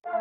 Okay,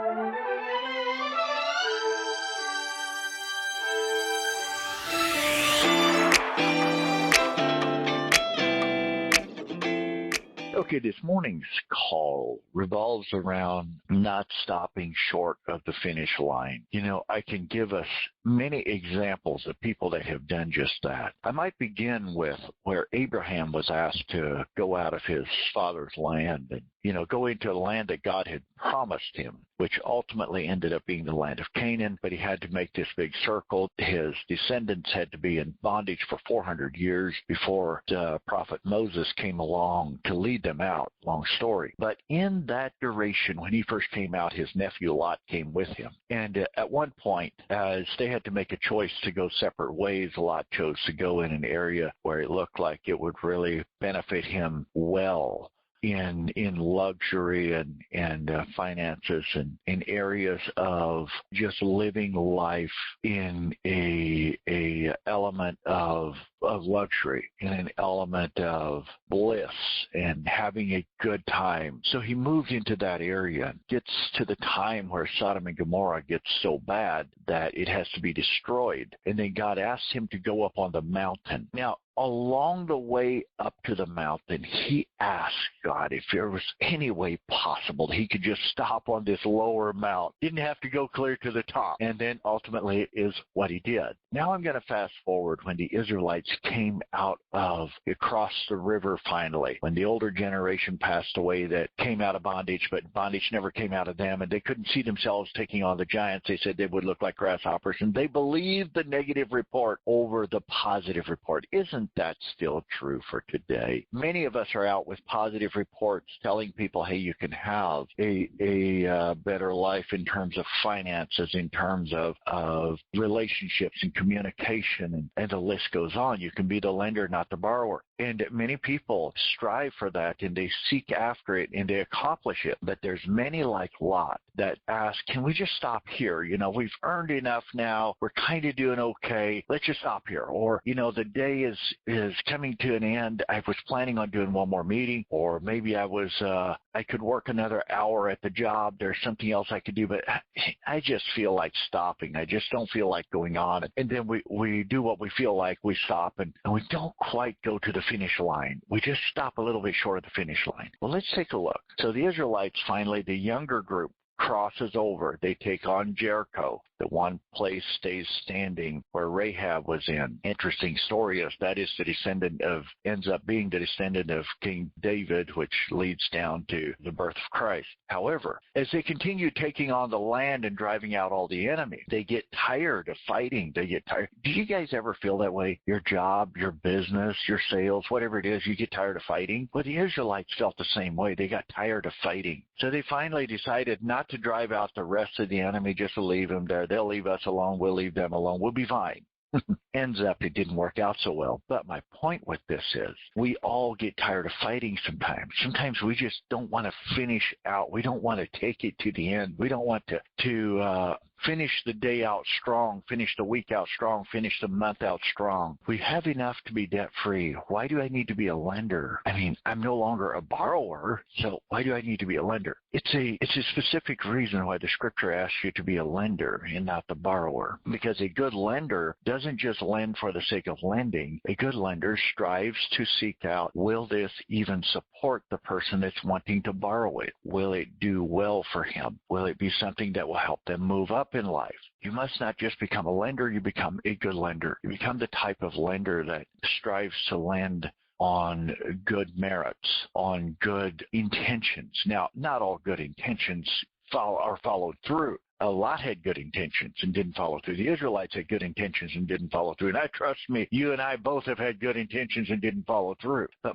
this morning's call revolves around not stopping short of the finish line. I can give us many examples of people that have done just that. I might begin with where Abraham was asked to go out of his father's land and, go into a land that God had promised him, which ultimately ended up being the land of Canaan, but he had to make this big circle. His descendants had to be in bondage for 400 years before the prophet Moses came along to lead them out. Long story. But in that duration, when he first came out, his nephew Lot came with him. And at one point, as they had to make a choice to go separate ways, Lot chose to go in an area where it looked like it would really benefit him well in luxury and finances and in areas of just living life in a element of luxury, in an element of bliss and having a good time. So he moved into that area, gets to the time where Sodom and Gomorrah gets so bad that it has to be destroyed. And then God asked him to go up on the mountain. Now, along the way up to the mountain, he asked God if there was any way possible he could just stop on this lower mount. Didn't have to go clear to the top. And then ultimately is what he did. Now I'm going to fast forward when the Israelites came across the river finally, when the older generation passed away that came out of bondage, but bondage never came out of them, and they couldn't see themselves taking on the giants. They said they would look like grasshoppers, and they believed the negative report over the positive report. Isn't that still true for today? Many of us are out with positive reports telling people, hey, you can have a better life in terms of finances, in terms of relationships and communication, and the list goes on. You can be the lender, not the borrower. And many people strive for that, and they seek after it, and they accomplish it. But there's many like Lot that ask, can we just stop here? We've earned enough now. We're kind of doing okay. Let's just stop here. Or, the day is coming to an end. I was planning on doing one more meeting, or maybe I could work another hour at the job. There's something else I could do, but I just feel like stopping. I just don't feel like going on. And then we do what we feel like. We stop, and we don't quite go to the finish line. We just stop a little bit short of the finish line. Well, let's take a look. So the Israelites finally, the younger group, crosses over. They take on Jericho. The one place stays standing where Rahab was in. Interesting story is that is ends up being the descendant of King David, which leads down to the birth of Christ. However, as they continue taking on the land and driving out all the enemy, they get tired of fighting. They get tired. Do you guys ever feel that way? Your job, your business, your sales, whatever it is, you get tired of fighting? Well, the Israelites felt the same way. They got tired of fighting. So they finally decided not to drive out the rest of the enemy, just to leave them there. They'll leave us alone. We'll leave them alone. We'll be fine. Ends up it didn't work out so well. But my point with this is we all get tired of fighting sometimes. Sometimes we just don't want to finish out. We don't want to take it to the end. We don't want to finish the day out strong, finish the week out strong, finish the month out strong. We have enough to be debt-free. Why do I need to be a lender? I mean, I'm no longer a borrower, so why do I need to be a lender? It's a specific reason why the scripture asks you to be a lender and not the borrower. Because a good lender doesn't just lend for the sake of lending. A good lender strives to seek out, will this even support the person that's wanting to borrow it? Will it do well for him? Will it be something that will help them move up in life? You must not just become a lender, you become a good lender. You become the type of lender that strives to lend on good merits, on good intentions. Now, not all good intentions are followed through. Lot had good intentions and didn't follow through. The Israelites had good intentions and didn't follow through. And I trust me, you and I both have had good intentions and didn't follow through. But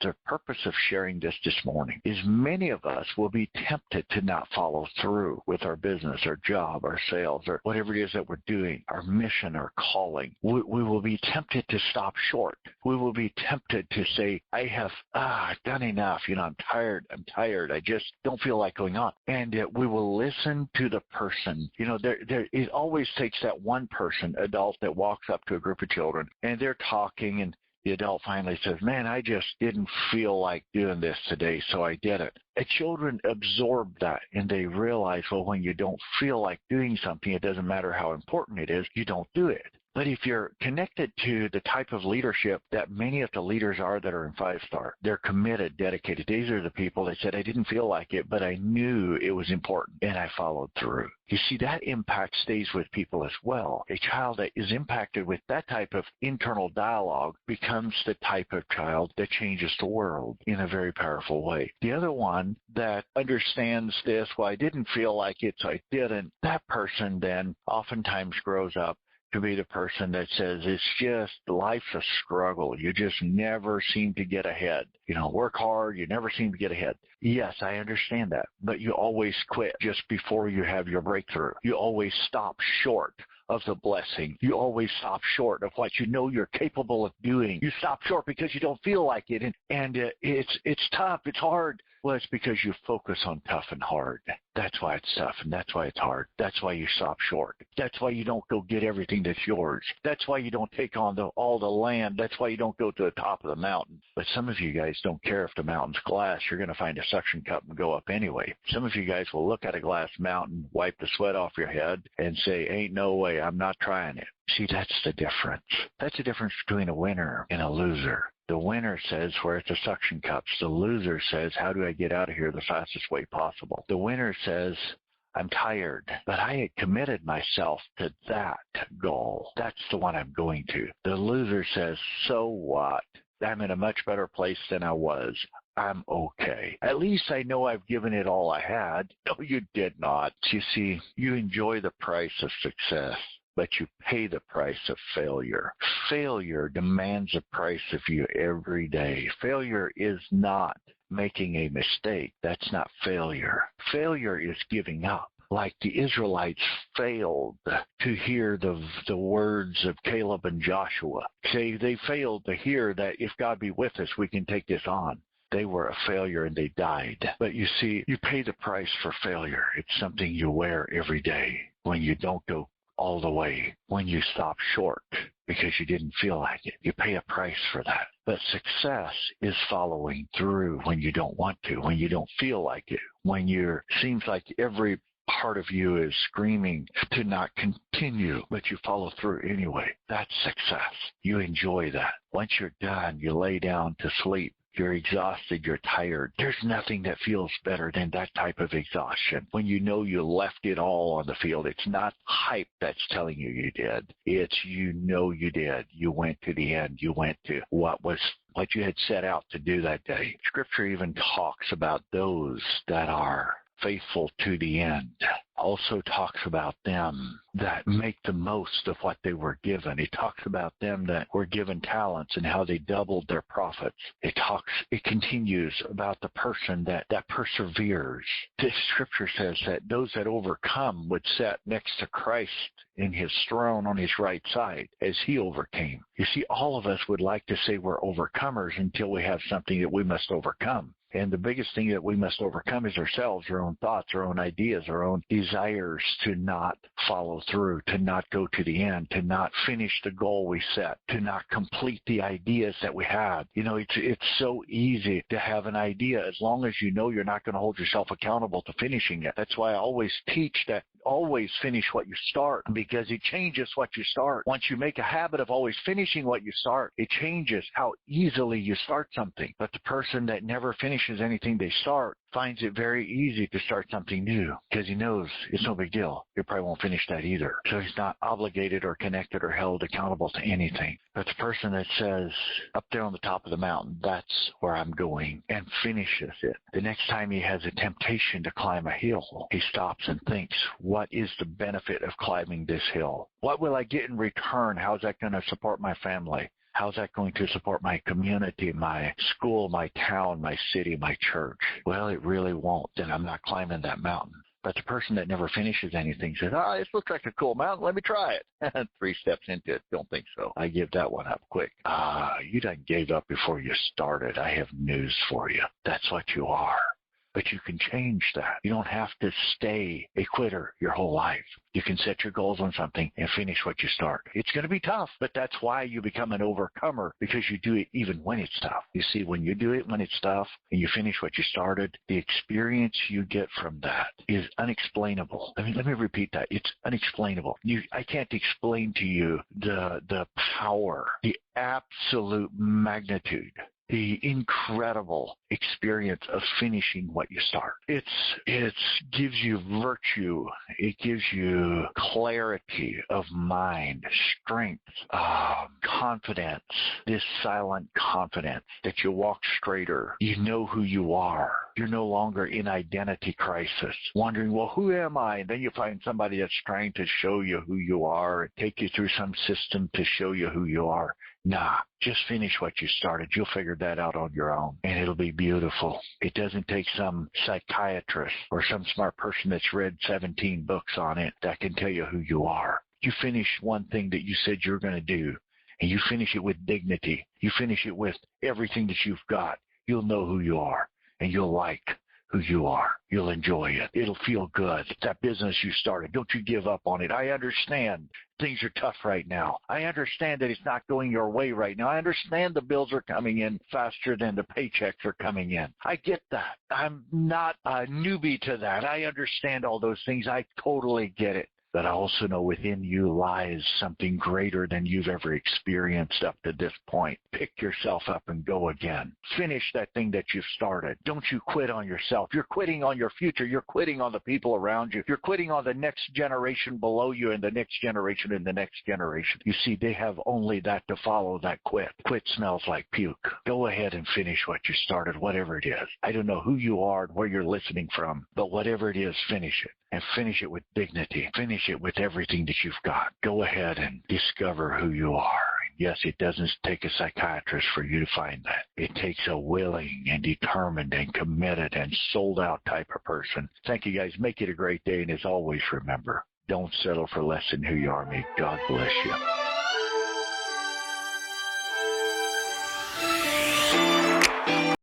the purpose of sharing this morning is many of us will be tempted to not follow through with our business, our job, our sales, or whatever it is that we're doing, our mission, our calling. We will be tempted to stop short. We will be tempted to say, I've done enough. I'm tired. I just don't feel like going on. And we will listen to the person. It always takes that one person, adult, that walks up to a group of children, and they're talking, and The adult finally says, man, I just didn't feel like doing this today, so I did it. And children absorb that, and they realize, well, when you don't feel like doing something, it doesn't matter how important it is, you don't do it. But if you're connected to the type of leadership that many of the leaders are that are in 5-star, they're committed, dedicated. These are the people that said, I didn't feel like it, but I knew it was important, and I followed through. You see, that impact stays with people as well. A child that is impacted with that type of internal dialogue becomes the type of child that changes the world in a very powerful way. The other one that understands this, well, I didn't feel like it, so I didn't, that person then oftentimes grows up to be the person that says, it's just, life's a struggle. You just never seem to get ahead. Work hard, you never seem to get ahead. Yes, I understand that, but you always quit just before you have your breakthrough. You always stop short of the blessing. You always stop short of what you know you're capable of doing. You stop short because you don't feel like it, and it's tough, it's hard. Well, it's because you focus on tough and hard. That's why it's tough, and that's why it's hard. That's why you stop short. That's why you don't go get everything that's yours. That's why you don't take on all the land. That's why you don't go to the top of the mountain. But some of you guys don't care if the mountain's glass. You're going to find a suction cup and go up anyway. Some of you guys will look at a glass mountain, wipe the sweat off your head, and say, ain't no way, I'm not trying it. See, that's the difference. That's the difference between a winner and a loser. The winner says, where's the suction cups? The loser says, how do I get out of here the fastest way possible? The winner says, I'm tired, but I had committed myself to that goal. That's the one I'm going to. The loser says, so what? I'm in a much better place than I was. I'm okay. At least I know I've given it all I had. No, you did not. You see, you enjoy the price of success, but you pay the price of failure. Failure demands a price of you every day. Failure is not making a mistake. That's not failure. Failure is giving up. Like the Israelites failed to hear the words of Caleb and Joshua. They failed to hear that if God be with us, we can take this on. They were a failure and they died. But you see, you pay the price for failure. It's something you wear every day when you don't go all the way, when you stop short because you didn't feel like it. You pay a price for that. But success is following through when you don't want to, when you don't feel like it, when seems like every part of you is screaming to not continue, but you follow through anyway. That's success. You enjoy that. Once you're done, you lay down to sleep. You're exhausted, you're tired. There's nothing that feels better than that type of exhaustion. When you know you left it all on the field, it's not hype that's telling you did. It's you know you did. You went to the end. You went to what you had set out to do that day. Scripture even talks about those that are faithful to the end. Also talks about them that make the most of what they were given. It talks about them that were given talents and how they doubled their profits. It continues about the person that perseveres. The scripture says that those that overcome would sit next to Christ in his throne on his right side as he overcame. You see, all of us would like to say we're overcomers until we have something that we must overcome. And the biggest thing that we must overcome is ourselves, our own thoughts, our own ideas, our own desires to not follow through, to not go to the end, to not finish the goal we set, to not complete the ideas that we had. It's so easy to have an idea as long as you know you're not going to hold yourself accountable to finishing it. That's why I always teach that always finish what you start, because it changes what you start. Once you make a habit of always finishing what you start, it changes how easily you start something. But the person that never finishes anything they start finds it very easy to start something new because he knows it's no big deal. You probably won't finish that either. So he's not obligated or connected or held accountable to anything. But the person that says, up there on the top of the mountain, that's where I'm going, and finishes it. The next time he has a temptation to climb a hill, he stops and thinks, what is the benefit of climbing this hill? What will I get in return? How's that going to support my family? How's that going to support my community, my school, my town, my city, my church? Well, it really won't. Then I'm not climbing that mountain. But the person that never finishes anything says, this looks like a cool mountain. Let me try it. 3 steps into it. Don't think so. I give that one up quick. You done gave up before you started. I have news for you. That's what you are. but you can change that. You don't have to stay a quitter your whole life. You can set your goals on something and finish what you start. It's going to be tough, but that's why you become an overcomer, because you do it even when it's tough. You see, when you do it when it's tough and you finish what you started, the experience you get from that is unexplainable. I mean, let me repeat that. It's unexplainable. I can't explain to you the power, the absolute magnitude, the incredible experience of finishing what you start. It gives you virtue. It gives you clarity of mind, strength, confidence, this silent confidence that you walk straighter. You know who you are. You're no longer in identity crisis, wondering, well, who am I? And then you find somebody that's trying to show you who you are and take you through some system to show you who you are. Nah, just finish what you started. You'll figure that out on your own, and it'll be beautiful. It doesn't take some psychiatrist or some smart person that's read 17 books on it that can tell you who you are. You finish one thing that you said you're going to do, and you finish it with dignity. You finish it with everything that you've got. You'll know who you are, and you'll like who you are. You'll enjoy it. It'll feel good. That business you started, don't you give up on it. I understand things are tough right now. I understand that it's not going your way right now. I understand the bills are coming in faster than the paychecks are coming in. I get that. I'm not a newbie to that. I understand all those things. I totally get it. But I also know within you lies something greater than you've ever experienced up to this point. Pick yourself up and go again. Finish that thing that you've started. Don't you quit on yourself. You're quitting on your future. You're quitting on the people around you. You're quitting on the next generation below you and the next generation and the next generation. You see, they have only that to follow, that quit. Quit smells like puke. Go ahead and finish what you started, whatever it is. I don't know who you are and where you're listening from, but whatever it is, finish it. And finish it with dignity. Finish it with everything that you've got. Go ahead and discover who you are. Yes, it doesn't take a psychiatrist for you to find that. It takes a willing and determined and committed and sold out type of person. Thank you guys. Make it a great day. And as always, remember, don't settle for less than who you are. May God bless you.